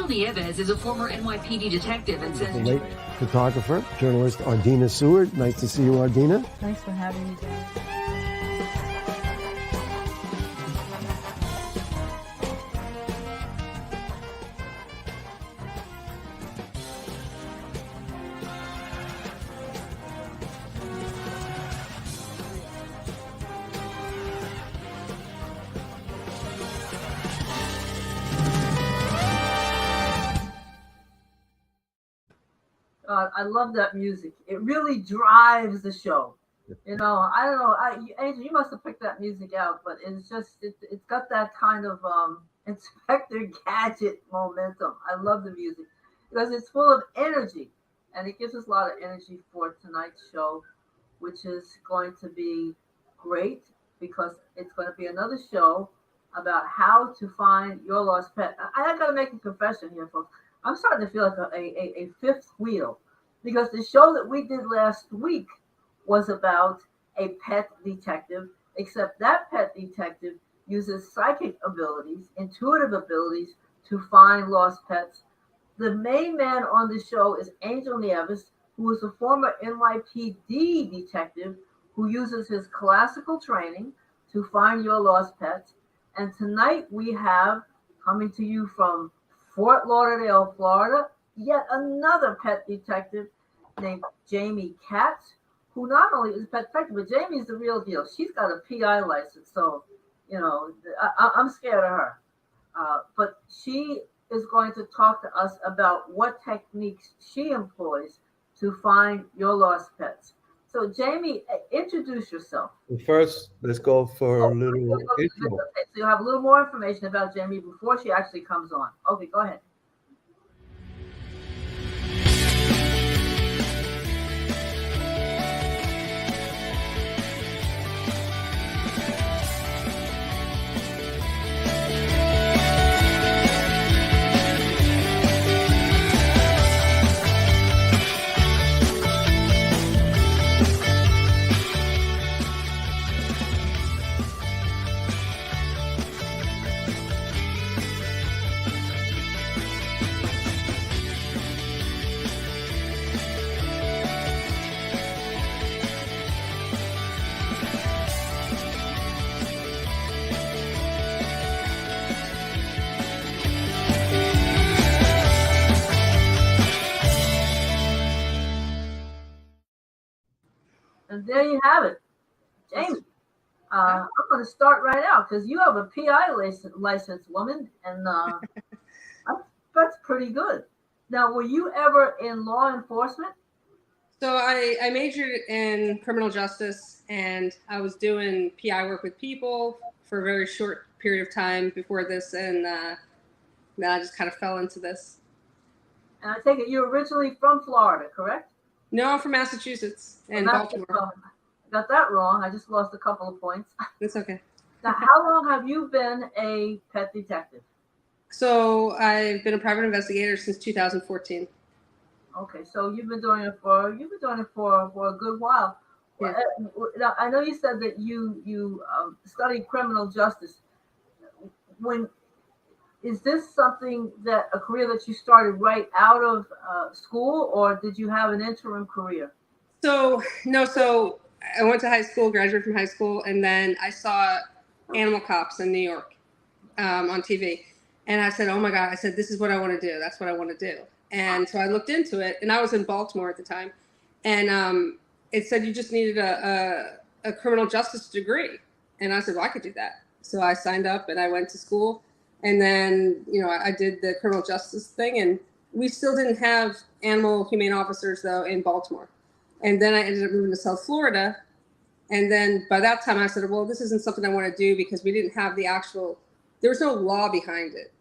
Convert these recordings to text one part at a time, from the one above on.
Nieves is a former NYPD detective and says... The late photographer, journalist Ardina Seward. Nice to see you, Ardina. Thanks for having me, John. I love that music. It really drives the show. You know, I don't know, Angel, you must have picked that music out, but it's just, it's got that kind of Inspector Gadget momentum. I love the music because it's full of energy, and it gives us a lot of energy for tonight's show, which is going to be great because it's going to be another show about how to find your lost pet. I got to make a confession here, folks. I'm starting to feel like a fifth wheel because the show that we did last week was about a pet detective, except that pet detective uses psychic abilities, intuitive abilities to find lost pets. The main man on the show is Angel Nieves, who is a former NYPD detective who uses his classical training to find your lost pets. And tonight we have, coming to you from Fort Lauderdale, Florida, yet another pet detective named Jamie Katz, who not only is a pet detective, but Jamie's the real deal. She's got a PI license, so, you know, I'm scared of her. But she is going to talk to us about what techniques she employs to find your lost pets. So, Jamie, introduce yourself. First, let's go for a little intro. So you'll have a little more information about Jamie before she actually comes on. Okay, go ahead. And there you have it, Jamie. I'm going to start right out because you have a PI license, woman, and that's pretty good. Now, were you ever in law enforcement? So I majored in criminal justice, and I was doing PI work with people for a very short period of time before this, and then I just kind of fell into this. And I take it you're originally from Florida, correct? No, I'm from Massachusetts and Baltimore. Got that wrong. I just lost a couple of points. It's okay. Now, how long have you been a pet detective? So I've been a private investigator since 2014. Okay, so you've been doing it for a good while. Yeah. Now, I know you said that you studied criminal justice. Is this something that a career that you started right out of school, or did you have an interim career? So I went to high school, graduated from high school, and then I saw Animal Cops in New York on TV. And I said, oh my God, this is what I want to do. That's what I want to do. And so I looked into it, and I was in Baltimore at the time. And it said you just needed a criminal justice degree. And I said, well, I could do that. So I signed up and I went to school. And then, I did the criminal justice thing. And we still didn't have animal humane officers, though, in Baltimore. And then I ended up moving to South Florida. And then by that time I said, well, this isn't something I want to do because we didn't have there was no law behind it,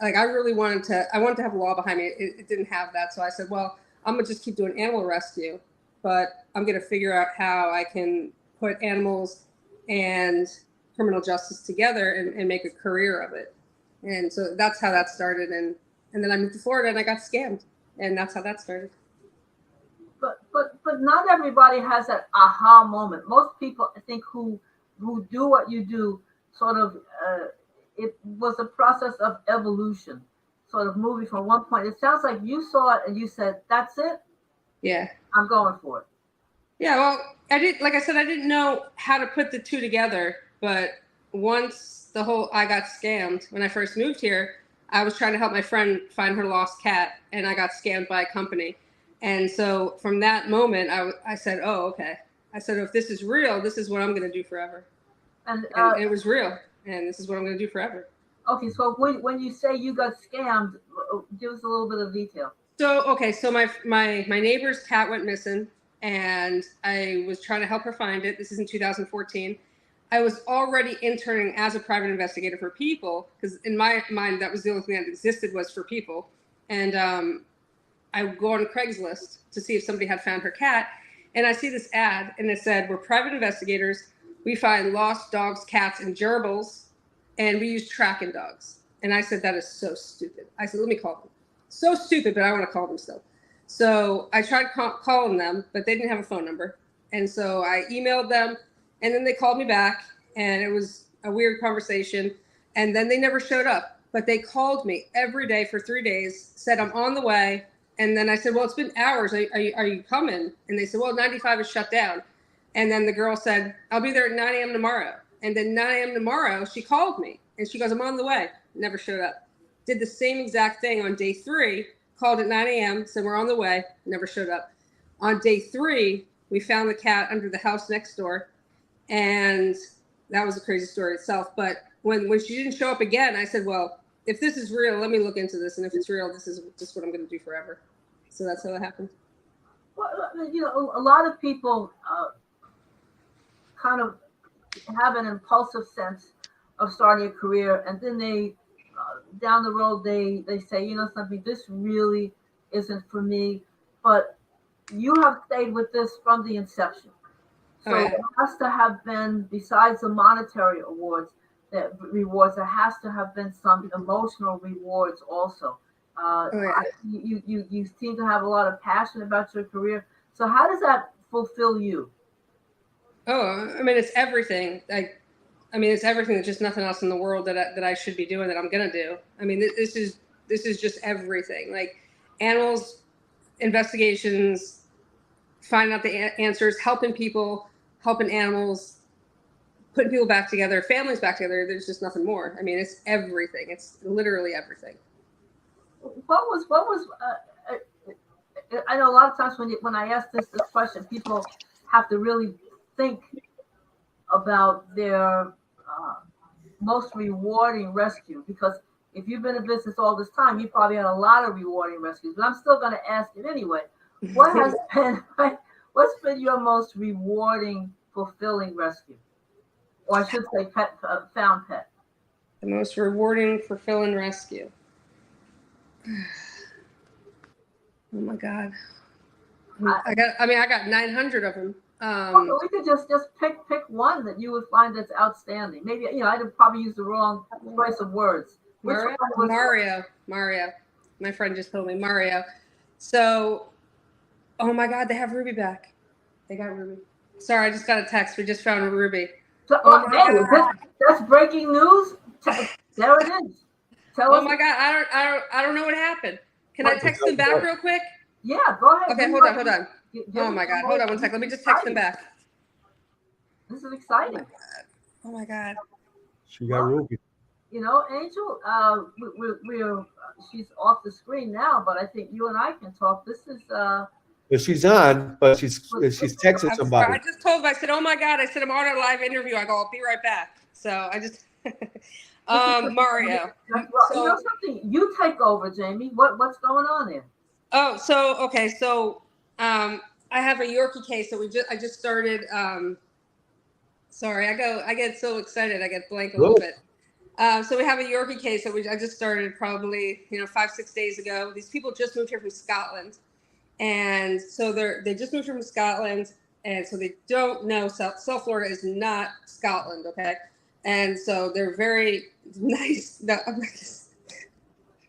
like I really wanted to have a law behind me. It didn't have that. So I said, well, I'm going to just keep doing animal rescue, but I'm going to figure out how I can put animals and criminal justice together and make a career of it. And so that's how that started. And then I moved to Florida and I got scammed. And that's how that started. But not everybody has that aha moment. Most people, I think, who do what you do, sort of, it was a process of evolution. sort of moving from one point. It sounds like you saw it and you said, "That's it. Yeah. I'm going for it." Yeah, well, like I said, I didn't know how to put the two together, but once I got scammed when I first moved here, I was trying to help my friend find her lost cat, and I got scammed by a company. And so from that moment, I said, oh, okay. I said, if this is real, this is what I'm going to do forever. And And it was real, and this is what I'm going to do forever. okay, so when you say you got scammed, give us a little bit of detail. So my neighbor's cat went missing, and I was trying to help her find it. This is in 2014. I was already interning as a private investigator for people, because in my mind, that was the only thing that existed was for people. And I would go on Craigslist to see if somebody had found her cat. And I see this ad, and it said, we're private investigators. We find lost dogs, cats, and gerbils, and we use tracking dogs. And I said, that is so stupid. I said, let me call them. So stupid, but I want to call them still. So I tried calling them, but they didn't have a phone number. And so I emailed them, and then they called me back, and it was a weird conversation. And then they never showed up, but they called me every day for 3 days, said, I'm on the way. And then I said, well, it's been hours. Are you coming? And they said, well, 95 is shut down. And then the girl said, I'll be there at 9 a.m. tomorrow. And then 9 a.m. tomorrow, she called me, and she goes, I'm on the way. Never showed up. Did the same exact thing on day 3, called at 9 a.m., said we're on the way, never showed up. On day 3, we found the cat under the house next door, and that was a crazy story itself. But when she didn't show up again, I said, well, if this is real, let me look into this, and if it's real, this is just what I'm going to do forever. So that's how that happened. Well, a lot of people kind of have an impulsive sense of starting a career, and then they down the road they say, something, this really isn't for me. But you have stayed with this from the inception, so Oh, yeah. it has to have been, besides the monetary rewards, there has to have been some emotional rewards also. Oh, yeah. You seem to have a lot of passion about your career. So how does that fulfill you? Oh, I mean, it's everything. It's everything. There's just nothing else in the world that I should be doing that I'm gonna do. I mean, this is just everything. Like animals, investigations, finding out the answers, helping people, helping animals, putting people back together, families back together. There's just nothing more. I mean, it's everything. It's literally everything. What was I know a lot of times when I ask this question, people have to really think about their most rewarding rescue, because if you've been in business all this time, you probably had a lot of rewarding rescues. But I'm still going to ask it anyway. What's been your most rewarding, fulfilling rescue, or I should say, found pet? The most rewarding, fulfilling rescue. Oh my God. I got 900 of them. We could just pick one that you would find that's outstanding. Maybe I'd probably use the wrong choice of words. Mario. My friend just told me Mario. So, oh my God, they have Ruby back. They got Ruby. Sorry, I just got a text. We just found Ruby. So, oh my God. That's breaking news. There it is. Oh my God, I don't know what happened. Can I text them back real quick? Yeah, go ahead. Okay, hold on. Oh my God, hold on one second. Let me just text them back. This is exciting. Oh my God. She got Ruby. Angel, we're she's off the screen now, but I think you and I can talk. This is But she's on, but she's texting somebody. I just told them, I said, oh my God, I said, I'm on a live interview. I go, I'll be right back. So I just, Mario. Well, something, you take over, Jamie. What's going on there? Oh, okay. So, I have a Yorkie case that I just started. Sorry, I get so excited. I get blank a little bit. So we have a Yorkie case that I just started probably, 5-6 days ago. These people just moved here from Scotland. And so they just moved from Scotland. And so they don't know South Florida is not Scotland. Okay. And so they're very nice. No,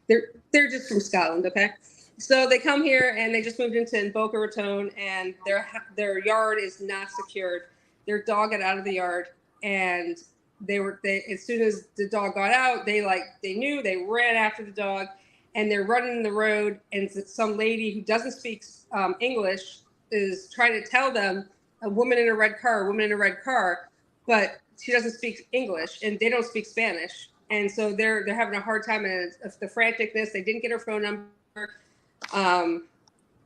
they're just from Scotland. Okay. So they come here and they just moved in Boca Raton, and their yard is not secured. Their dog got out of the yard, and they as soon as the dog got out, they ran after the dog, and they're running the road, and some lady who doesn't speak English is trying to tell them a woman in a red car, but she doesn't speak English and they don't speak Spanish. And so they're having a hard time, and it's the franticness. They didn't get her phone number.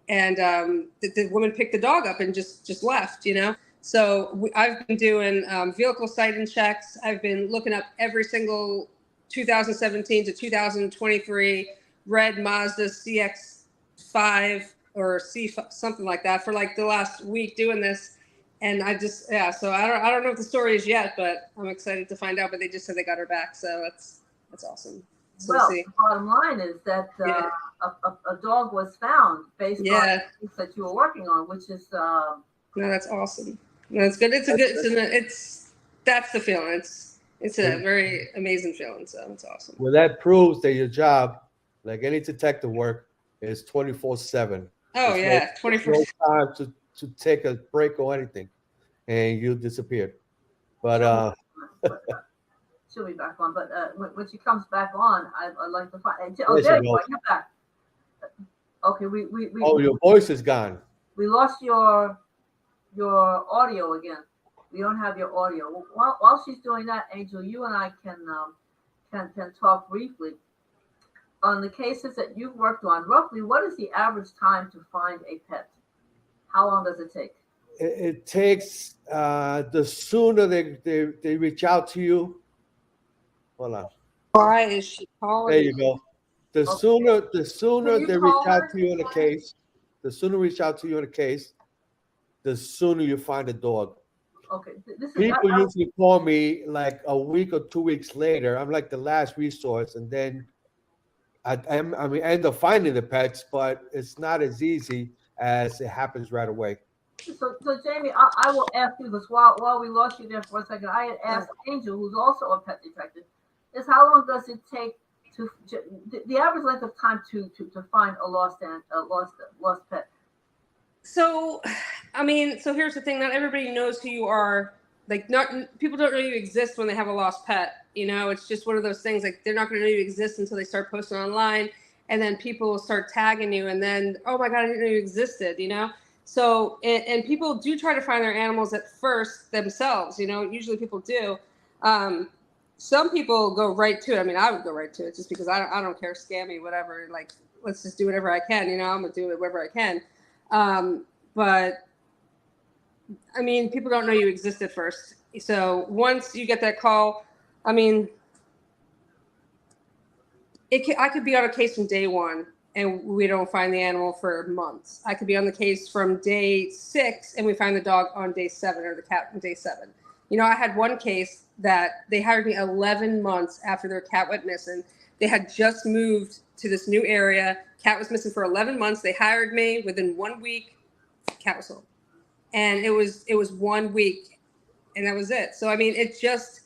The woman picked the dog up and just left, you know? So I've been doing vehicle sighting checks. I've been looking up every single 2017 to 2023 red Mazda CX-5 or C5, something like that, for like the last week doing this. And so I don't know what the story is yet, but I'm excited to find out. But they just said they got her back, so that's awesome. So Well, we'll see. the bottom line is that a dog was found based on the case that you were working on, which is no, that's awesome. No, it's good. That's the feeling. It's a very amazing feeling. So it's awesome. Well, that proves that your job, like any detective work, is 24/7. Oh yeah, 24. No time to take a break or anything, and you disappeared. But she'll be back on. But when she comes back on, I'd like to find. There There she you go. goes. You're back. Okay, we your voice is gone. we lost your audio again. We don't have your audio. While she's doing that, Angel, you and I can talk briefly on the cases that you've worked on. Roughly, what is the average time to find a pet? How long does it take? It takes the sooner they reach out to you. Hold on. Why is she calling? There you go. The sooner you they call reach out her? to you in a case, the sooner you find a dog. Okay, this is People usually call me like a week or 2 weeks later. I'm like the last resource, and then I end up finding the pets, but it's not as easy as it happens right away. So Jamie, I will ask you this while we lost you there for a second. I had asked Angel, who's also a pet detective, is how long does it take to the average length of time to find a lost pet? So, so here's the thing. Not everybody knows who you are. Like, people don't know you exist when they have a lost pet. You know, it's just one of those things. Like, they're not going to know you exist until they start posting online, and then people will start tagging you, and then, oh my God, I didn't know you existed. You know. So, and people do try to find their animals at first themselves. You know, usually people do. Some people go right to it. I mean, I would go right to it just because I don't care, scam me, whatever. Like, let's just do whatever I can. You know, I'm gonna do it wherever I can. But I mean, people don't know you exist at first. So once you get that call, I mean, I could be on a case from day one and we don't find the animal for months. I could be on the case from day 6 and we find the dog on day 7 or the cat on day 7. You know, I had one case that they hired me 11 months after their cat went missing. They had just moved to this new area. Cat was missing for 11 months. They hired me. Within 1 week, cat was home. And it was 1 week and that was it. So, I mean, it's just,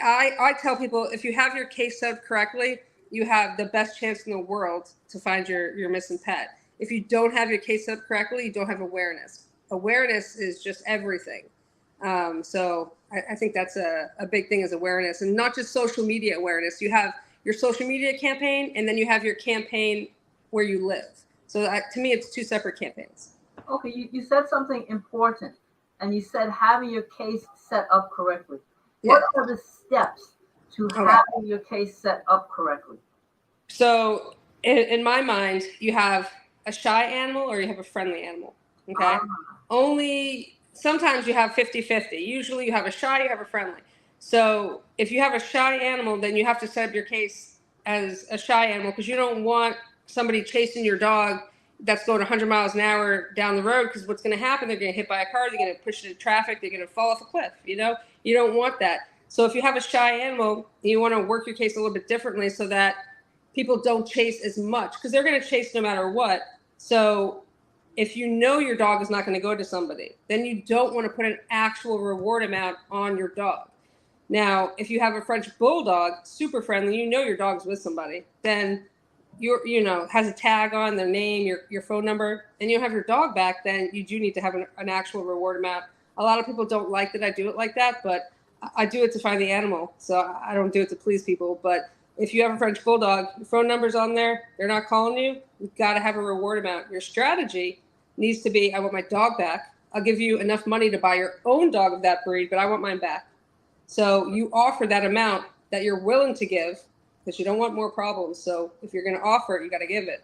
I tell people, if you have your case set up correctly, you have the best chance in the world to find your missing pet. If you don't have your case set up correctly, you don't have awareness. Awareness is just everything. So I think that's a big thing, is awareness, and not just social media awareness. You have your social media campaign, and then you have your campaign where you live. So to me, it's 2 separate campaigns. Okay, you said something important, and you said having your case set up correctly. Yeah. What are the steps to having your case set up correctly? So in my mind, you have a shy animal or you have a friendly animal. Okay. Only sometimes you have 50-50. Usually you have a shy, you have a friendly. So if you have a shy animal, then you have to set up your case as a shy animal, because you don't want somebody chasing your dog that's going 100 miles an hour down the road, because what's going to happen, they're going to get hit by a car, they're going to push into traffic, they're going to fall off a cliff. You know, you don't want that. So if you have a shy animal, you want to work your case a little bit differently so that people don't chase as much, because they're going to chase no matter what. So if you know your dog is not going to go to somebody, then you don't want to put an actual reward amount on your dog. Now, if you have a French bulldog, super friendly, you know your dog's with somebody, then has a tag on their name, your phone number, and you have your dog back, then you do need to have an actual reward amount. A lot of people don't like that I do it like that, but I do it to find the animal. So I don't do it to please people. But If you have a French Bulldog, your phone number's on there, they're not calling you, you've got to have a reward amount. Your strategy needs to be, I want my dog back. I'll give you enough money to buy your own dog of that breed, but I want mine back. So you offer that amount that you're willing to give because you don't want more problems. So if you're going to offer it, you got to give it.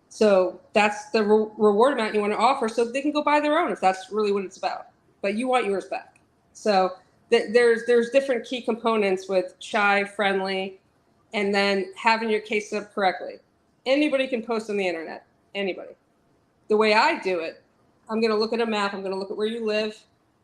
So that's the reward amount you want to offer so they can go buy their own if that's really what it's about. But you want yours back. So there's different key components with shy, friendly, and then having your case set up correctly. Anybody can post on the internet. Anybody. The way I do it, I'm going to look at a map. I'm going to look at where you live,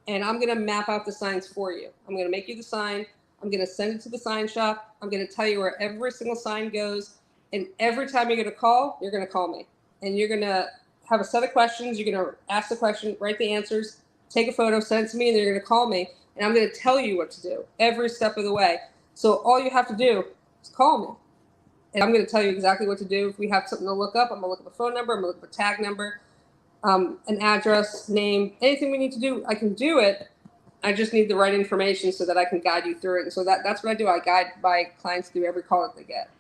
and I'm going to map out the signs for you. I'm going to make you the sign. I'm going to send it to the sign shop. I'm going to tell you where every single sign goes. And every time you're going to call, you're going to call me. And you're going to have a set of questions. You're going to ask the question, write the answers, take a photo, send it to me, and then you're going to call me. And I'm going to tell you what to do every step of the way. So all you have to do is call me. And I'm going to tell you exactly what to do. If we have something to look up, I'm going to look up a phone number. I'm going to look up a tag number, an address, name, anything we need to do. I can do it. I just need the right information so that I can guide you through it. And so that's what I do. I guide my clients through every call that they get.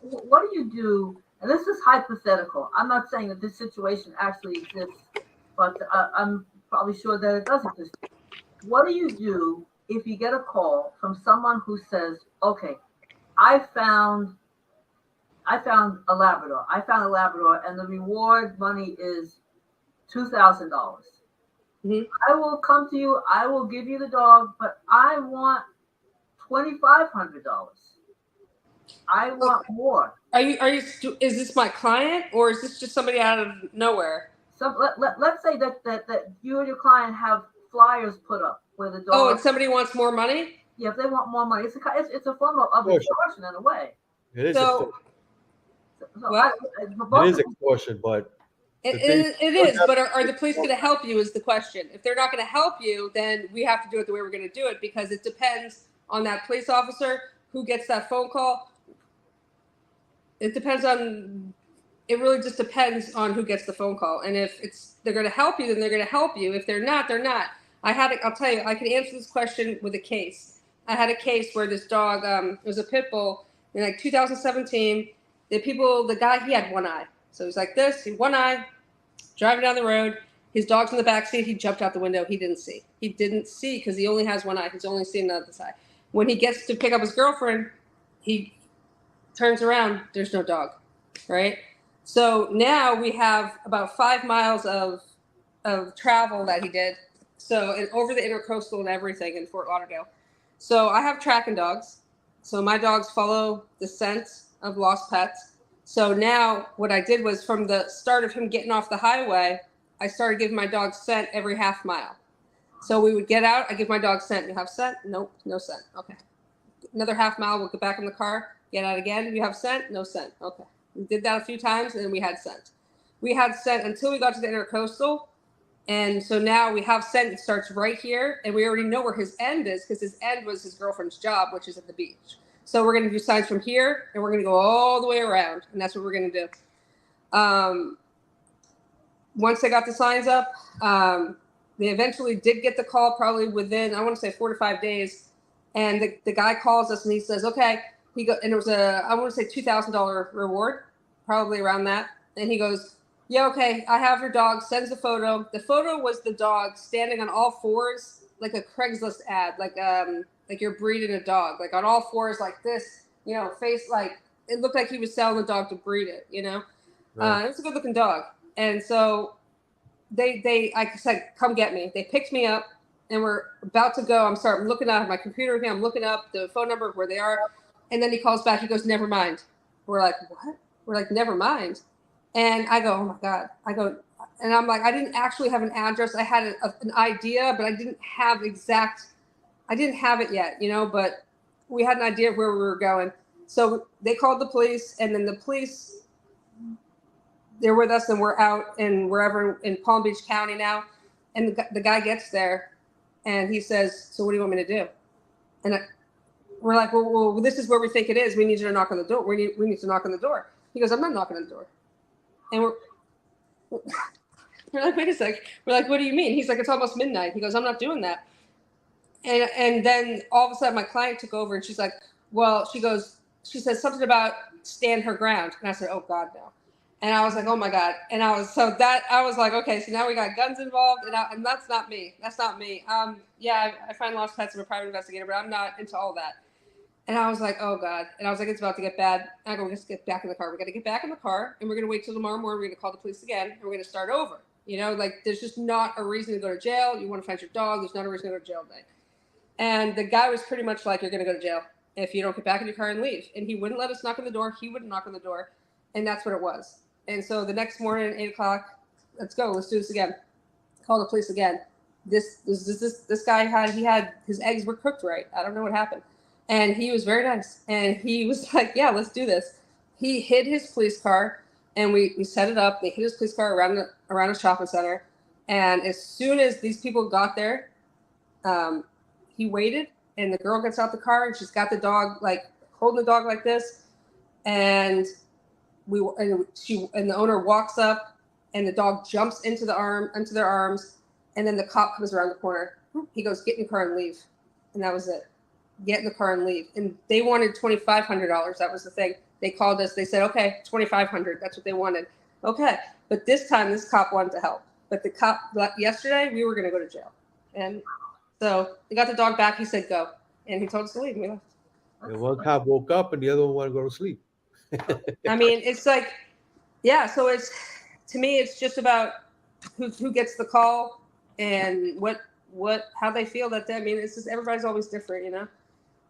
What do you do? And this is hypothetical. I'm not saying that this situation actually exists, but I'm probably sure that it does exist. What do you do if you get a call from someone who says, okay, I found a Labrador. I found a Labrador, and the reward money is $2,000. Mm-hmm. I will come to you. I will give you the dog, but I want $2,500. I want more. Is this my client, or is this just somebody out of nowhere? So let's say that you and your client have flyers put up where the dog. Oh, and somebody wants more money? Yeah, if they want more money, it's a form of extortion in a way. It is. So, it is extortion, but it is. But are the police going to help you? Is the question. If they're not going to help you, then we have to do it the way we're going to do it, because it depends on that police officer who gets that phone call. It depends on. It really just depends on who gets the phone call, and if they're going to help you, then they're going to help you. If they're not, they're not. I'll tell you, I can answer this question with a case. I had a case where this dog, it was a pit bull in like 2017. The guy, he had one eye. So he's like this, he had one eye, driving down the road. His dog's in the back seat. He jumped out the window. He didn't see because he only has one eye. He's only seeing the other side. When he gets to pick up his girlfriend, he turns around. There's no dog, right? So now we have about 5 miles of travel that he did. So and over the intercoastal and everything in Fort Lauderdale. So I have tracking dogs. So my dogs follow the scent of lost pets. So now what I did was, from the start of him getting off the highway, I started giving my dog scent every half mile. So we would get out, I give my dog scent. You have scent? Nope, no scent. Okay. Another half mile, we'll get back in the car, get out again. You have scent? No scent. Okay. We did that a few times, and then we had scent. We had scent until we got to the intercoastal. And so now we have scent. It starts right here, and we already know where his end is, because his end was his girlfriend's job, which is at the beach. So we're going to do signs from here, and we're going to go all the way around, and that's what we're going to do. Once they got the signs up, they eventually did get the call, probably within, I want to say 4 to 5 days. And the guy calls us, and he says, okay, and it was I want to say $2,000 reward, probably around that. And he goes, yeah, okay, I have your dog, sends a photo. The photo was the dog standing on all fours, like a Craigslist ad, like you're breeding a dog, like on all fours like this, face, like it looked like he was selling the dog to breed it, Right. It's a good looking dog. And so I said, come get me. They picked me up, and we're about to go. I'm looking at my computer with him. I'm looking up the phone number of where they are. And then he calls back. He goes, never mind. We're like, what? We're like, never mind. And I go, oh my God. And I'm like, I didn't actually have an address. I had an idea, but I didn't have it yet, but we had an idea of where we were going. So they called the police, and then the police, they're with us, and we're out in Palm Beach County now. And the guy gets there, and he says, so what do you want me to do? And we're like, well, this is where we think it is. We need you to knock on the door. We need to knock on the door. He goes, I'm not knocking on the door. And we're like, wait a sec. We're like, what do you mean? He's like, it's almost midnight. He goes, I'm not doing that. And then all of a sudden my client took over, and she's like, well, she goes, she said something about stand her ground. And I said, oh God, no. And I was like, oh my God. And I was like, okay, so now we got guns involved, and that's not me. That's not me. Yeah, I find lost pets. I'm a private investigator, but I'm not into all that. And I was like, oh God. And I was like, it's about to get bad. I go, let's get back in the car. We got to get back in the car, and we're going to wait till tomorrow morning. We're going to call the police again, and we're going to start over. You know, like there's just not a reason to go to jail. You want to find your dog. There's not a reason to go to jail today. And the guy was pretty much like, you're going to go to jail if you don't get back in your car and leave. And he wouldn't let us knock on the door. He wouldn't knock on the door. And that's what it was. And so the next morning, 8 o'clock, let's go. Let's do this again. Call the police again. This guy had his eggs were cooked right. I don't know what happened. And he was very nice. And he was like, yeah, let's do this. He hid his police car, and we set it up. They hid his police car around a shopping center. And as soon as these people got there, he waited, and the girl gets out the car, and she's got the dog, like holding the dog like this. And the owner walks up, and the dog jumps into their arms, and then the cop comes around the corner. He goes, get in the car and leave. And that was it. Get in the car and leave. And they wanted $2,500. That was the thing. They called us. They said, okay, $2,500. That's what they wanted. Okay. But this time, this cop wanted to help. But the cop, yesterday, we were going to go to jail. And so they got the dog back. He said, go. And he told us to leave. And we left. And one cop woke up and the other one wanted to go to sleep. I mean, it's like, yeah. So to me, it's just about who gets the call and how they feel that day. I mean, it's just, everybody's always different, you know?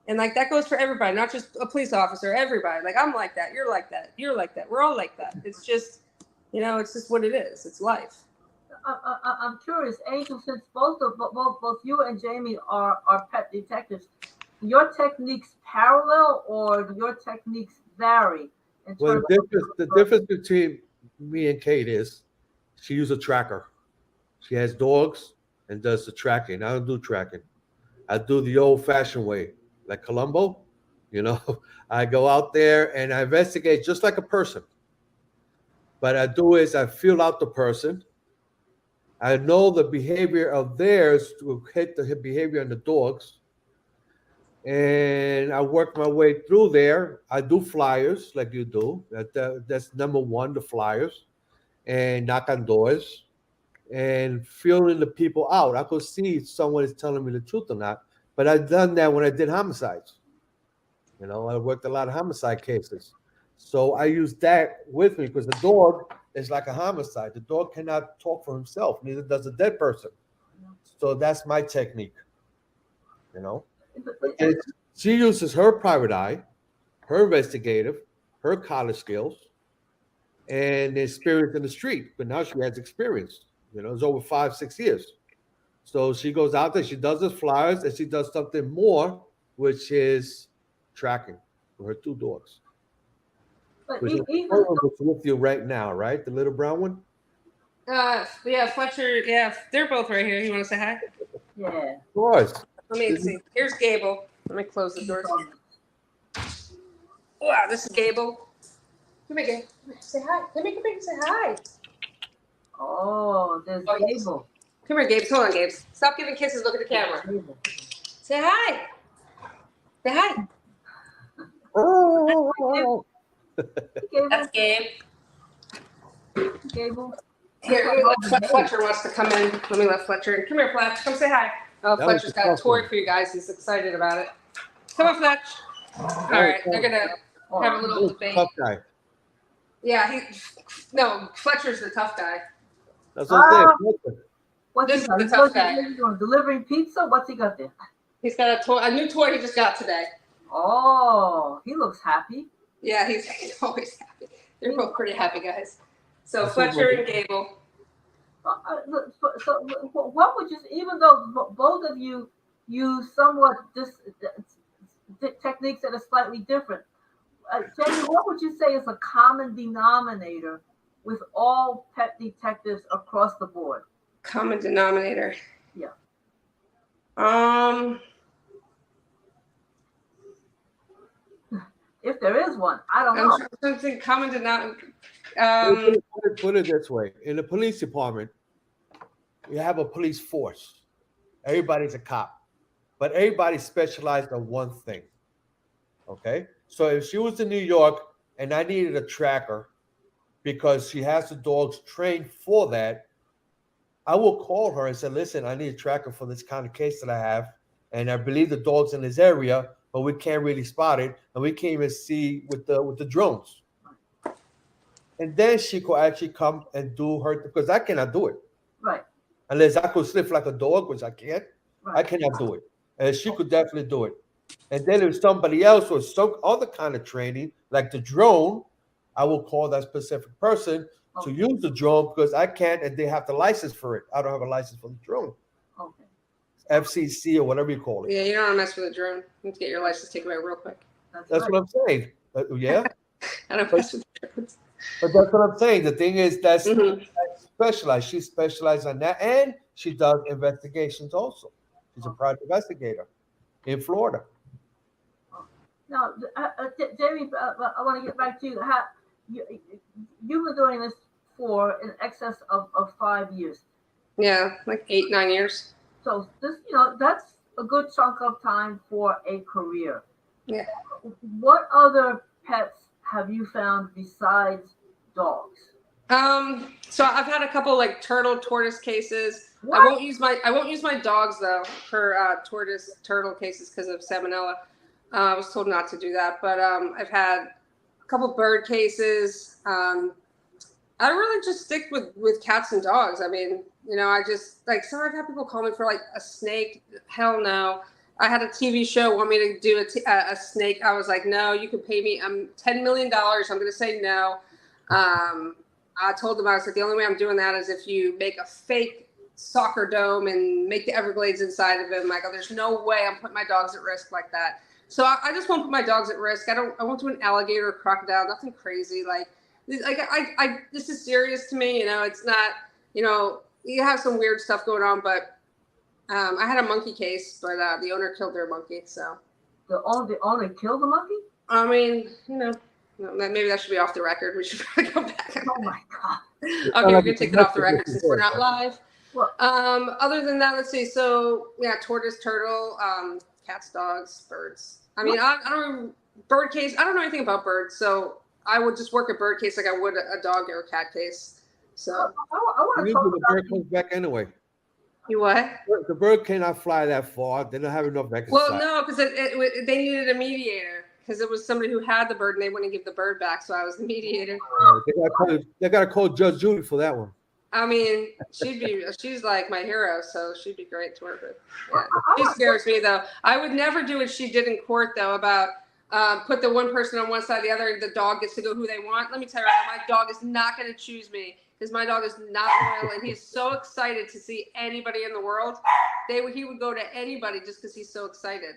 And like, that goes for everybody, not just a police officer, everybody. Like, I'm like that. You're like that. You're like that. We're all like that. It's just, you know, it's just what it is. It's life. I'm curious, Angel, since both you and Jamie are pet detectives, your techniques parallel or do your techniques vary? Well, the difference between me and Kate is she uses a tracker. She has dogs and does the tracking. I don't do tracking. I do the old-fashioned way, like Columbo. You know, I go out there and I investigate just like a person. What I do is I feel out the person. I know the behavior of theirs to hit the behavior on the dogs. And I work my way through there. I do flyers like you do. That's number one, the flyers. And knock on doors. And feeling the people out. I could see if someone is telling me the truth or not. But I've done that when I did homicides. You know, I worked a lot of homicide cases. So I use that with me because the dog is like a homicide. The dog cannot talk for himself. Neither does a dead person. So that's my technique. You know? And she uses her private eye, her investigative, her college skills, and experience in the street. But now she has experience. You know, it's over 5-6 years. So she goes out there, she does the flyers, and she does something more, which is tracking for her 2 dogs. But Which even is with you right now, right? The little brown one? Yeah, Fletcher. Yeah, they're both right here. You want to say hi? yeah. Of course. Let me see. Here's Gable. Let me close the door. Wow, this is Gable. Come here, Gable. Say hi. Come here, say hi. Oh, there's Gable. Come here, Gabe. Hold on, Gabe. Stop giving kisses. Look at the camera. Say hi. Say hi. Oh. That's Gabe. Gable. Here, Fletcher wants to come in. Let me let Fletcher in. Come here, Fletch. Come say hi. Oh, That Fletcher's was got a awesome. toy for you guys. He's excited about it. Come on, Fletch. All right, they're gonna have a little debate. Tough guy. Yeah, Fletcher's the tough guy. That's what I'm saying. What's This he got? is the tough guy. He's doing delivering pizza. What's he got there? He's got a new toy he just got today. Oh, he looks happy. Yeah, he's always happy. They're both pretty happy guys. So That's Fletcher what- and Gable. So what would you, even though both of you use somewhat techniques that are slightly different, Jamie, what would you say is a common denominator with all pet detectives across the board? Common denominator. Yeah. If there is one, I don't know. Something common denominator. Put it this way. In the police department, you have a police force. Everybody's a cop. But everybody specialized on one thing. Okay. So if she was in New York and I needed a tracker because she has the dogs trained for that, I will call her and say, listen, I need a tracker for this kind of case that I have. And I believe the dog's in this area, but we can't really spot it. And we can't even see with the drones. And then she could actually come and do her, because I cannot do it. Right. Unless I could sniff like a dog, which I can't. I Right. cannot do it. And she could definitely do it. And then if somebody else or some other kind of training, like the drone, I will call that specific person to use the drone because I can't, and they have the license for it. I don't have a license for the drone. Okay. FCC or whatever you call it. Yeah, you don't want to mess with a drone. You need to get your license taken away real quick. That's right. what I'm saying. Yeah. I don't mess with drones. But that's what I'm saying. The thing is, that's Mhm. specialized. She specializes on that, and she does investigations also. She's a private investigator in Florida. Now, Jamie, I want to get back to you. You've been doing this for in excess of 5 years. Yeah, like 8, 9 years. So this, that's a good chunk of time for a career. Yeah. What other pets have you found besides dogs? So I've had a couple like turtle, tortoise cases. What? I won't use my dogs though for tortoise, turtle cases because of salmonella. I was told not to do that, but I've had a couple bird cases. I really just stick with cats and dogs. I mean, I just like, so I've had people call me for like a snake. Hell no. I had a TV show want me to do a snake. I was like, no, you can pay me $10 million. I'm going to say no. I told them, I was like, the only way I'm doing that is if you make a fake soccer dome and make the Everglades inside of it. Like, there's no way I'm putting my dogs at risk like that. So I just won't put my dogs at risk. I won't do an alligator or crocodile, nothing crazy. This is serious to me. It's not, you have some weird stuff going on, but I had a monkey case, but the owner killed their monkey. So The owner killed the monkey? I mean, maybe that should be off the record. We should probably go back. Oh my God. Okay, we're gonna take it off the record since we're not live. Well, Other than that, let's see. So yeah, tortoise, turtle, cats, dogs, birds. I mean, I don't bird case. I don't know anything about birds, so I would just work a bird case like I would a dog or a cat case. So I want to talk Usually the about bird comes back anyway. you what? The bird cannot fly that far. They don't have enough exercise. Well, no, because they needed a mediator because it was somebody who had the bird and they wouldn't give the bird back, so I was the mediator. They got to call Judge Judy for that one. I mean, she's like my hero, so she'd be great to work with. Yeah. She scares me though. I would never do what she did in court though about put the one person on one side, the other, the dog gets to go who they want. Let me tell you, my dog is not going to choose me because my dog is not loyal, and he's so excited to see anybody in the world. He would go to anybody just because he's so excited.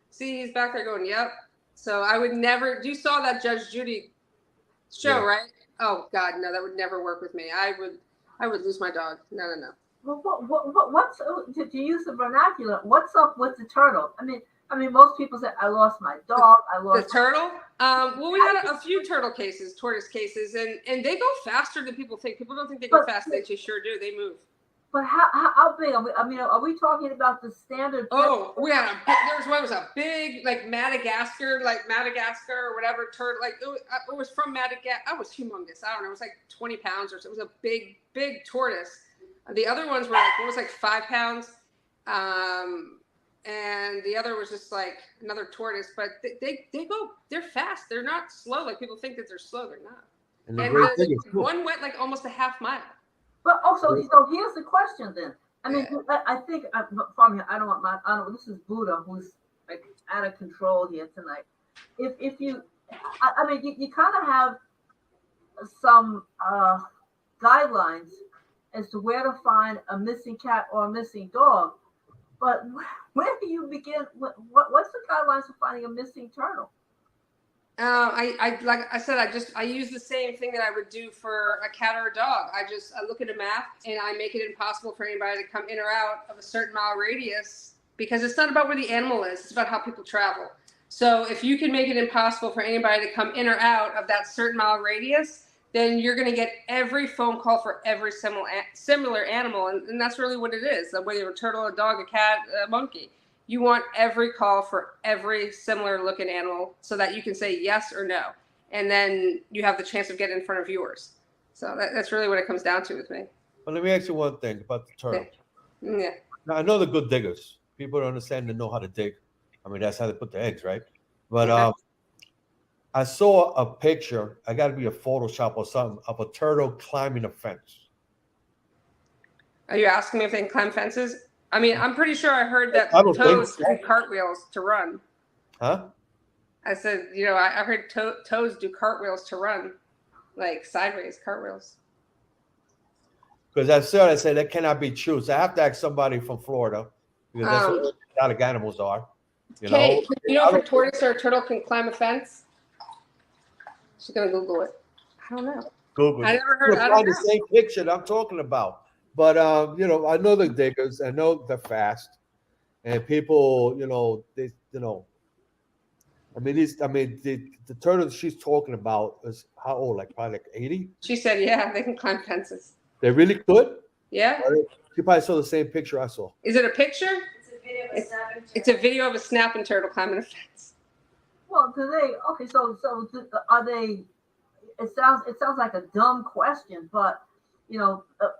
See, he's back there going, yep. So I would never. You saw that Judge Judy show, right? Oh God, no, that would never work with me. I would lose my dog. No. Well, what's to use the vernacular? What's up with the turtle? I mean, most people say I lost my dog. I lost the turtle. Well, we had a few turtle cases, tortoise cases, and they go faster than people think. People don't think they go fast. They sure do. They move. But how big? Are we talking about the standard? Oh, there's one was a big like Madagascar or whatever turtle. Like it was from Madagascar. It was humongous. I don't know. It was like 20 pounds or so. It was a big tortoise. The other ones were like, it was like 5 pounds. And the other was just like another tortoise, but they're fast. They're not slow. Like people think that they're slow. They're not. And one went like almost a half mile. But also, so here's the question then. I mean, I think from here, I don't want this is Buddha who's like out of control here tonight. If you, I mean, you kind of have some guidelines as to where to find a missing cat or a missing dog, but where do you begin? What's the guidelines for finding a missing turtle? Like I said, I use the same thing that I would do for a cat or a dog. I look at a map and I make it impossible for anybody to come in or out of a certain mile radius because it's not about where the animal is. It's about how people travel. So if you can make it impossible for anybody to come in or out of that certain mile radius, then you're going to get every phone call for every similar animal. And that's really what it is. Whether you're a turtle, a dog, a cat, a monkey. you want every call for every similar looking animal so that you can say yes or no. And then you have the chance of getting in front of viewers. So that's really what it comes down to with me. Well, let me ask you one thing about the turtle. Yeah. Now, I know they're good diggers. People don't understand they know how to dig. I mean, that's how they put the eggs, right? But Okay. I saw a picture. I got to be a Photoshop or something of a turtle climbing a fence. Are you asking me if they can climb fences? I mean, I'm pretty sure I heard that I don't think toads so. do cartwheels to run. Huh? I said, I heard toads do cartwheels to run, like sideways cartwheels. Because I said that cannot be true. So I have to ask somebody from Florida because that's what exotic animals are. Okay, if a tortoise or a turtle can climb a fence? She's gonna Google it. I don't know. Google. I never heard. You'll I don't find the know. same picture that I'm talking about. But I know the diggers. I know they're fast, and people, they, the turtle she's talking about is how old? Like probably like 80. She said, yeah, they can climb fences. They really could. Yeah. She probably saw the same picture I saw. Is it a picture? It's a video of a snapping turtle climbing a fence. Well, do they? Okay, so are they? It sounds like a dumb question, but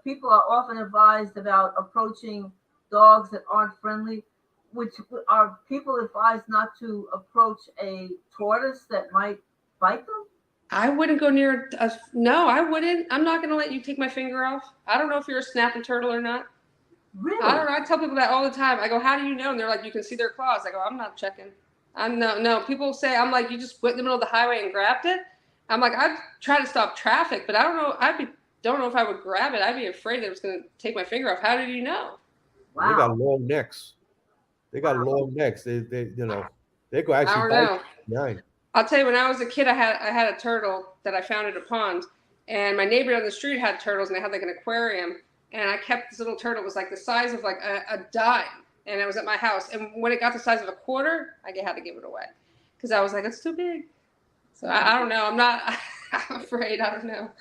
people are often advised about approaching dogs that aren't friendly. Which are people advised not to approach a tortoise that might bite them? I wouldn't go near no, I wouldn't. I'm not going to let you take my finger off. I don't know if you're a snapping turtle or not. Really? I don't know. I tell people that all the time. I go, how do you know? And they're like, you can see their claws. I go, I'm not checking. No. People say, I'm like, you just went in the middle of the highway and grabbed it. I'm like, I'd try to stop traffic, but I don't know. Don't know if I would grab it. I'd be afraid that it was going to take my finger off. How did you know? Wow. They got long necks. They got long necks. They go actually I don't bite. know. I'll tell you, when I was a kid, I had a turtle that I found at a pond, and my neighbor down the street had turtles, and they had like an aquarium, and I kept this little turtle. It was like the size of like a dime, and it was at my house. And when it got the size of a quarter, I had to give it away because I was like, it's too big. So I don't know. I'm not. I'm afraid. I don't know.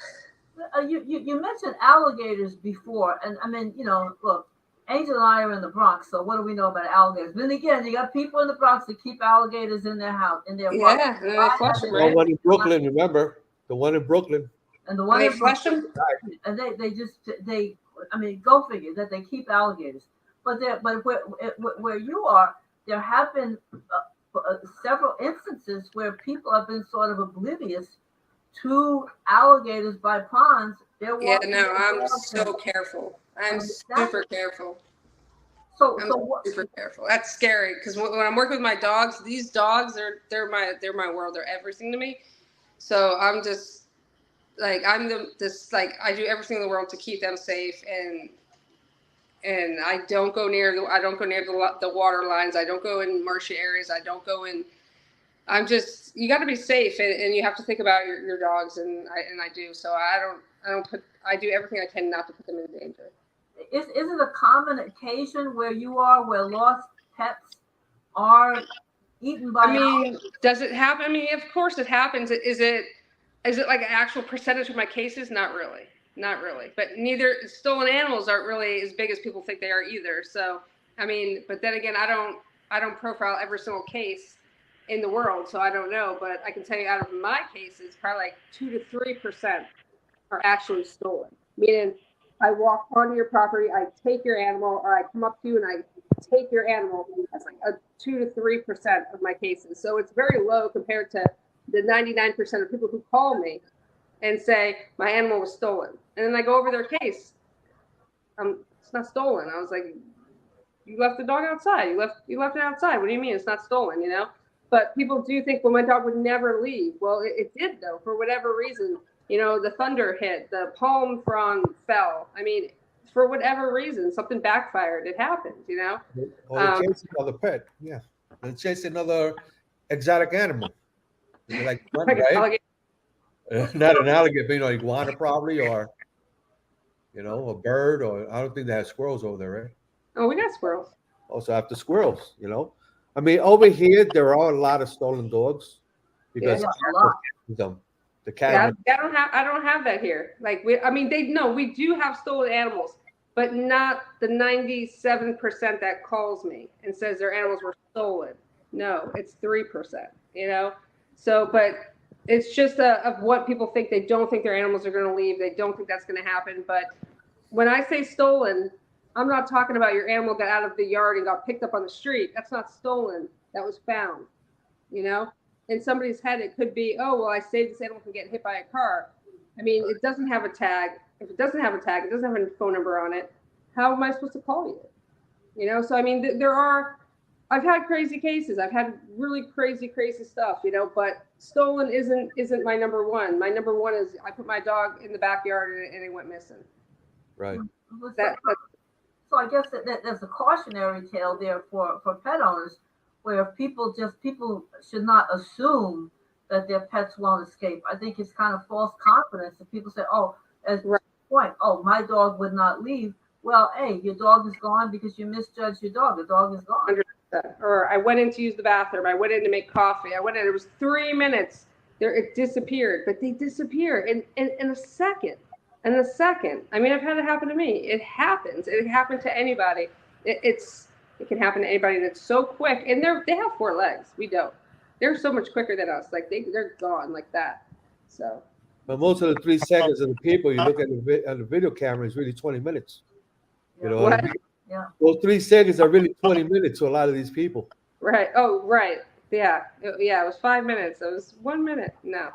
You mentioned alligators before, and I mean, look. Angel and I are in the Bronx, so what do we know about alligators? But then again, you got people in the Bronx that keep alligators in their house, in their yeah, and they flush them, right? The one in Brooklyn, remember? The one in Brooklyn. And the one they flush them? And they I mean, go figure that they keep alligators. But where you are, there have been several instances where people have been sort of oblivious to alligators by ponds. Yeah, no, I'm so careful. I'm super careful. So super careful. That's scary because when I'm working with my dogs, these dogs they're my world. They're everything to me. So I'm just like I do everything in the world to keep them safe, and I don't go near the water lines. I don't go in marshy areas. I don't go in. You got to be safe, and you have to think about your dogs, and I do. So I do everything I can not to put them in danger. Is it a common occasion where you are, where lost pets are eaten by? I mean, does it happen? I mean, of course it happens. Is it like an actual percentage of my cases? Not really. But neither stolen animals aren't really as big as people think they are either. So I mean, but then again, I don't profile every single case in the world, so I don't know. But I can tell you, out of my cases, probably like 2 to 3% are actually stolen. Meaning, I walk onto your property, I take your animal, or I come up to you and I take your animal. That's like a 2 to 3% of my cases. So it's very low compared to the 99% of people who call me and say my animal was stolen. And then I go over their case. It's not stolen. I was like, you left the dog outside. You left it outside. What do you mean it's not stolen? But people do think, well, my dog would never leave. Well, it did though, for whatever reason. The thunder hit, the palm frond fell. I mean, for whatever reason, something backfired. It happened, Or they chase another pet. Yeah. They chase another exotic animal. Like right? Not an alligator, iguana probably, or, a bird, or I don't think they have squirrels over there, right? Oh, we got squirrels. Also after squirrels, I mean, over here, there are a lot of stolen dogs because them. Yeah, I don't have that here. Like we do have stolen animals, but not the 97% that calls me and says their animals were stolen. No, it's 3%, you know? So, but it's just of what people think. They don't think their animals are going to leave. They don't think that's going to happen. But when I say stolen, I'm not talking about your animal got out of the yard and got picked up on the street. That's not stolen. That was found, you know? In somebody's head, it could be, oh, well, I saved this animal from getting hit by a car. I mean, it doesn't have a tag. If it doesn't have a tag, it doesn't have a phone number on it. How am I supposed to call you? You know, so I mean, I've had crazy cases. I've had really crazy stuff, you know, but stolen isn't my number one. My number one is I put my dog in the backyard and it went missing. Right. So I guess that there's a cautionary tale there for pet owners, where people should not assume that their pets won't escape. I think it's kind of false confidence if people say, oh, as right. Point, oh, my dog would not leave. Well, hey, your dog is gone because you misjudged your dog. The dog is gone. 100%. Or I went in to use the bathroom. I went in to make coffee. I went in. It was 3 minutes. There, it disappeared. But they disappear in a second. In a second. I mean, I've had it happen to me. It happens. It happened to anybody. It can happen to anybody. And it's so quick. And they have 4 legs. We don't. They're so much quicker than us. Like they're gone like that. So. But most of the 3 seconds of the people you look at the video camera is really 20 minutes. You know, what? Yeah. Those 3 seconds are really 20 minutes to a lot of these people. Right. Oh, right. Yeah. It was 5 minutes. It was 1 minute. No.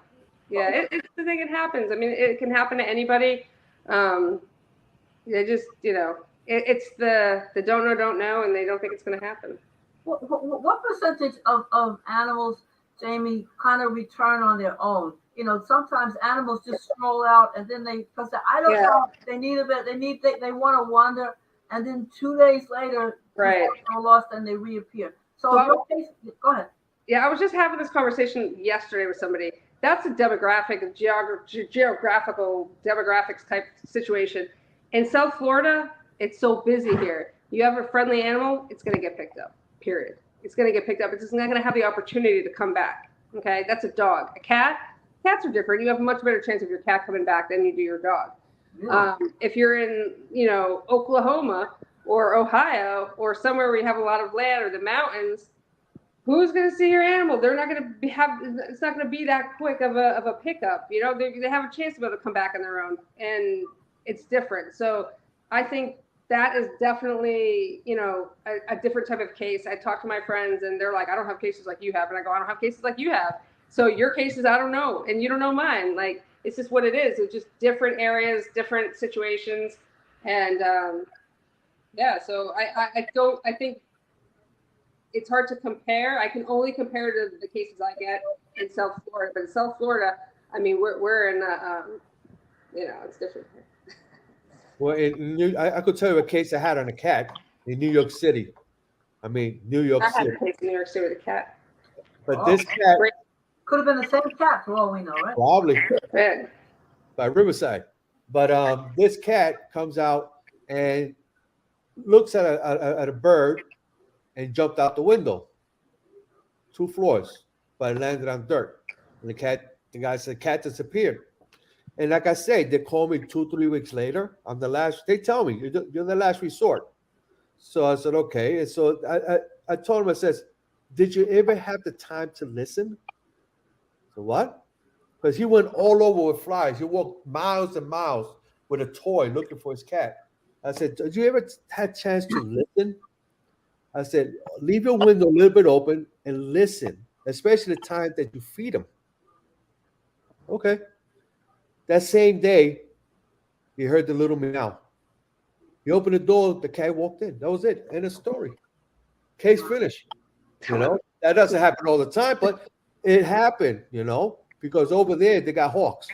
Yeah. It's the thing. It happens. I mean, it can happen to anybody. They just, you know, it's the don't know, and they don't think it's going to happen. What percentage of animals, Jamie, kind of return on their own? You know, sometimes animals just stroll out and then because I don't know, they need a bit, they want to wander, and then 2 days later, right, they're lost and they reappear. So go ahead. Yeah, I was just having this conversation yesterday with somebody. That's a demographic, geographical demographics type situation. In South Florida, it's so busy here. You have a friendly animal, it's going to get picked up. Period. It's going to get picked up. It's just not going to have the opportunity to come back. Okay, that's a dog. A cat. Cats are different. You have a much better chance of your cat coming back than you do your dog. Yeah. If you're in, you know, Oklahoma or Ohio or somewhere where you have a lot of land or the mountains, who's going to see your animal? They're not going to it's not going to be that quick of a pickup. You know, they have a chance to be able to come back on their own, and it's different. So I think that is definitely, you know, a different type of case. I talk to my friends and they're like, I don't have cases like you have. And I go, I don't have cases like you have. So your cases, I don't know. And you don't know mine. Like, it's just what it is. It's just different areas, different situations. And yeah, so I think it's hard to compare. I can only compare to the cases I get in South Florida. But in South Florida, I mean, we're in you know, it's different. Well, I could tell you a case I had on a cat in New York City. I mean, New York City. I had a case in New York City with a cat. But this cat could have been the same cat for all we know, right? Probably. Man. By Riverside. But this cat comes out and looks at a bird and jumped out the window. 2 floors, but it landed on dirt. And the guy said, cat disappeared. And like I said, they call me 2-3 weeks later. They tell me, you're the last resort. So I said, okay. And so I told him, I says, did you ever have the time to listen? So what? Because he went all over with flies. He walked miles and miles with a toy looking for his cat. I said, did you ever have a chance to listen? I said, leave your window a little bit open and listen, especially the time that you feed him. Okay. That same day, he heard the little meow. He opened the door, the cat walked in. That was it. End of story. Case finished. You know, that doesn't happen all the time, but it happened, you know, because over there they got hawks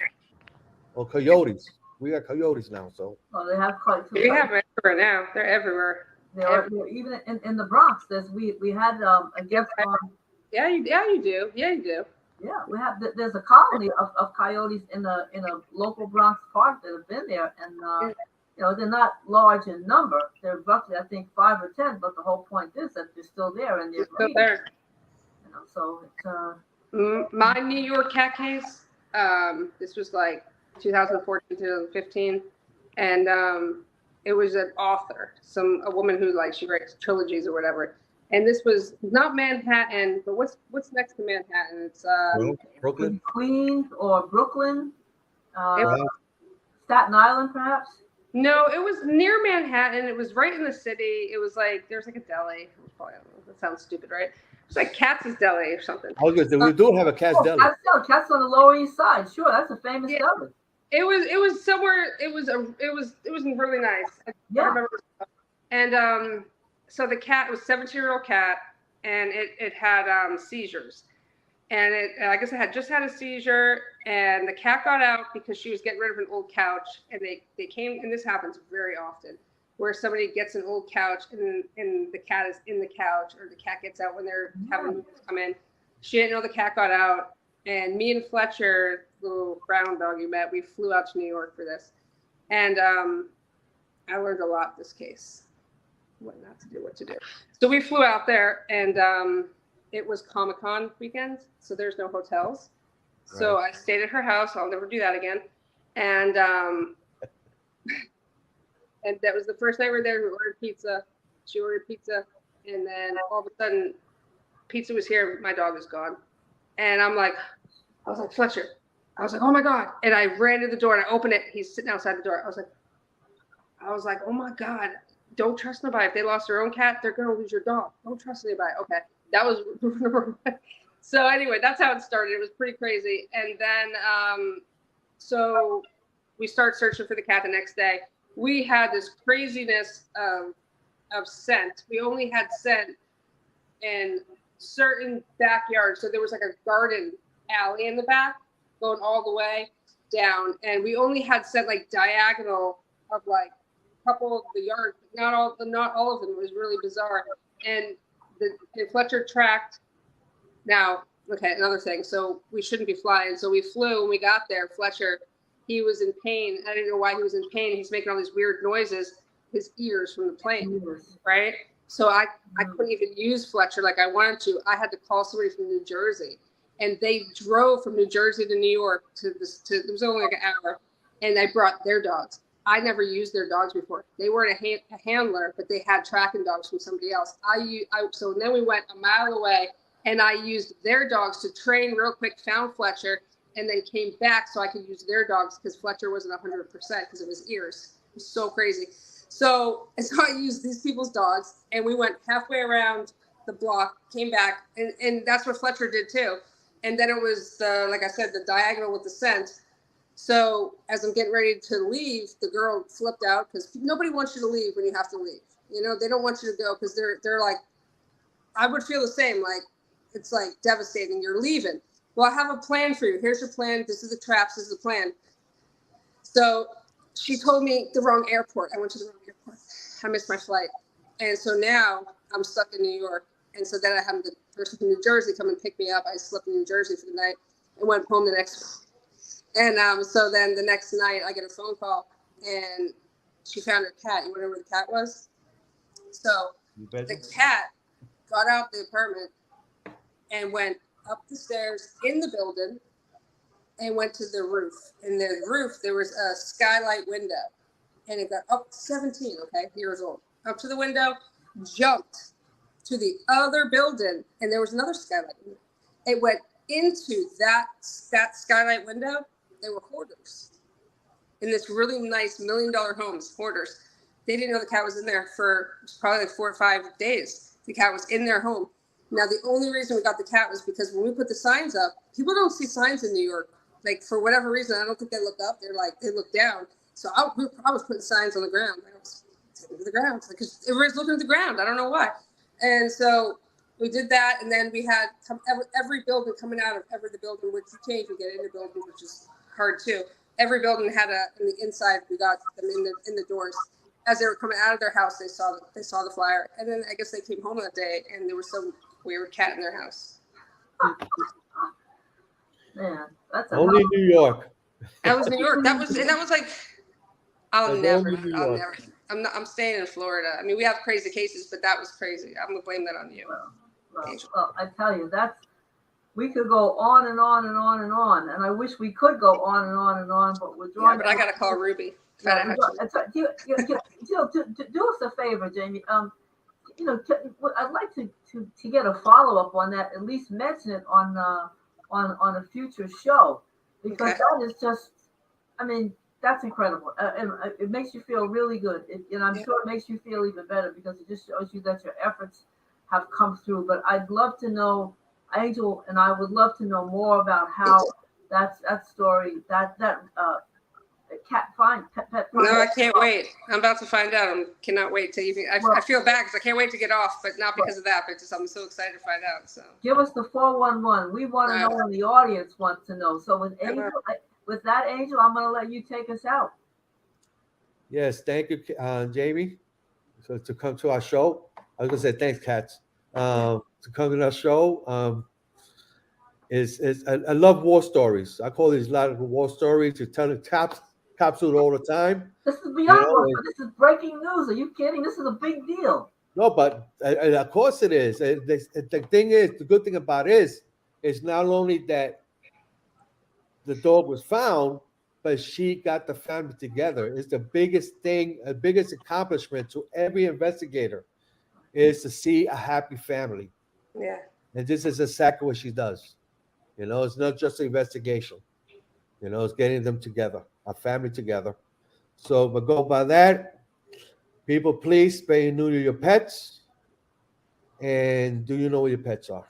or coyotes. We got coyotes now, so. Well, they have quite. We have them everywhere now. They're everywhere. They're even in the Bronx. We had a guest on. Yeah, you do. Yeah, you do. Yeah, we have. There's a colony of coyotes in a local Bronx park that have been there, and you know, they're not large in number. They're roughly, I think, 5 or 10. But the whole point is that they're still there, and they're still there. You know, so it's my New York cat case. This was like 2014, 2015, and It was an author, a woman who like she writes trilogies or whatever. And this was not Manhattan, but what's next to Manhattan? It's Brooklyn. Queens or Brooklyn, it, Staten Island, perhaps. no, it was near Manhattan. It was right in the city. It was like there's like a deli. Probably, I don't know, that sounds stupid, right? It's like Katz's Deli or something. I was gonna say, we do have a Katz deli. Katz on the Lower East Side. Sure, that's a famous deli. It was somewhere. It was really nice. I remember. And so the cat was 17-year-old cat, and it had seizures, and I guess it had just had a seizure, and the cat got out because she was getting rid of an old couch, and they came, and this happens very often, where somebody gets an old couch and the cat is in the couch, or the cat gets out when they're having movers come in. She didn't know the cat got out, and me and Fletcher, little brown dog you met, we flew out to New York for this, and I learned a lot this case. What not to do, what to do. So we flew out there, and it was Comic-Con weekend, so there's no hotels. So I stayed at her house. I'll never do that again. And and that was the first night we were there. We ordered pizza. She ordered pizza, and then all of a sudden, pizza was here. My dog was gone, and I was like, Fletcher. I was like, oh my God. And I ran to the door and I opened it. He's sitting outside the door. I was like, oh my God. Don't trust nobody. If they lost their own cat, they're going to lose your dog. Don't trust anybody. Okay. That was number one. So anyway, that's how it started. It was pretty crazy. And then, so we start searching for the cat the next day. We had this craziness of scent. We only had scent in certain backyards. So there was like a garden alley in the back going all the way down. And we only had scent like diagonal of like couple of the yards, but not all of them. It was really bizarre. And Fletcher tracked. Now, okay, another thing. So we shouldn't be flying. So we flew. When we got there, Fletcher, he was in pain. I didn't know why he was in pain. He's making all these weird noises, his ears from the plane, right? So I couldn't even use Fletcher like I wanted to. I had to call somebody from New Jersey, and they drove from New Jersey to New York it was only like an hour, and I brought their dogs. I never used their dogs before. They weren't a handler, but they had tracking dogs from somebody else. So then we went a mile away, and I used their dogs to train real quick, found Fletcher, and then came back so I could use their dogs because Fletcher wasn't 100% because of his ears. It was so crazy. So I used these people's dogs, and we went halfway around the block, came back, and that's what Fletcher did too. And then it was, like I said, the diagonal with the scent. So as I'm getting ready to leave, the girl flipped out because nobody wants you to leave when you have to leave. You know, they don't want you to go because they're like, I would feel the same. Like, it's like devastating. You're leaving. Well, I have a plan for you. Here's your plan. This is the traps. This is the plan. So she told me the wrong airport. I went to the wrong airport. I missed my flight. And so now I'm stuck in New York. And so then I had the person from New Jersey come and pick me up. I slept in New Jersey for the night and went home the next morning. And so then the next night I get a phone call and she found her cat. You want to know where the cat was? So the cat got out of the apartment and went up the stairs in the building and went to the roof. And the roof, there was a skylight window. And it got up 17, years old. Up to the window, jumped to the other building, and there was another skylight window. It went into that skylight window. They were hoarders in this really nice $1 million homes, hoarders. They didn't know the cat was in there for probably like 4 or 5 days. The cat was in their home. Now, the only reason we got the cat was because when we put the signs up, people don't see signs in New York. Like, for whatever reason, I don't think they look up. They look down. So I was putting signs on the ground. I was looking at the ground because everybody's looking at the ground. I don't know why. And so we did that. And then we had every building coming out of the building, which you change, we get into buildings, which is hard too. Every building had in the inside, we got them in the doors. As they were coming out of their house, they saw the flyer. And then I guess they came home that day and there was some weird cat in their house. Man, that's only New York. That was New York. That was like, I'll never. I'm staying in Florida. I mean, we have crazy cases, but that was crazy. I'm gonna blame that on you. Well, I tell you, we could go on and on and on and on. And I wish we could go on and on and on, but we're Yeah, drawing. but I gotta call Ruby. Yeah, do us a favor, Jamie. I'd like to get a follow up on that. At least mention it on a future show, because Okay. that is just, I mean, that's incredible, and it makes you feel really good. And I'm sure it makes you feel even better because it just shows you that your efforts have come through. But I'd love to know, Angel, and I would love to know more about how that story pet No, I can't wait. I'm about to find out. I cannot wait to even. I feel bad because I can't wait to get off, but not because of that. But just I'm so excited to find out. So give us the 411. We want to know, and the audience wants to know. So with Angel, Angel, I'm going to let you take us out. Yes, thank you, Jamie. So to come to our show, I was gonna say thanks, Katz. To come to our show, I love war stories. I call these a lot of war stories. You tell the capsule all the time. This is beyond war. This is breaking news. Are you kidding? This is a big deal. No, but of course it is. The thing is, the good thing about it is not only that the dog was found, but she got the family together. It's the biggest thing, the biggest accomplishment to every investigator is to see a happy family. yeah. And this is exactly what she does. It's not just an investigation. It's getting them together, a family together. So, but go by that. People, please spay and neuter your pets. And do you know where your pets are?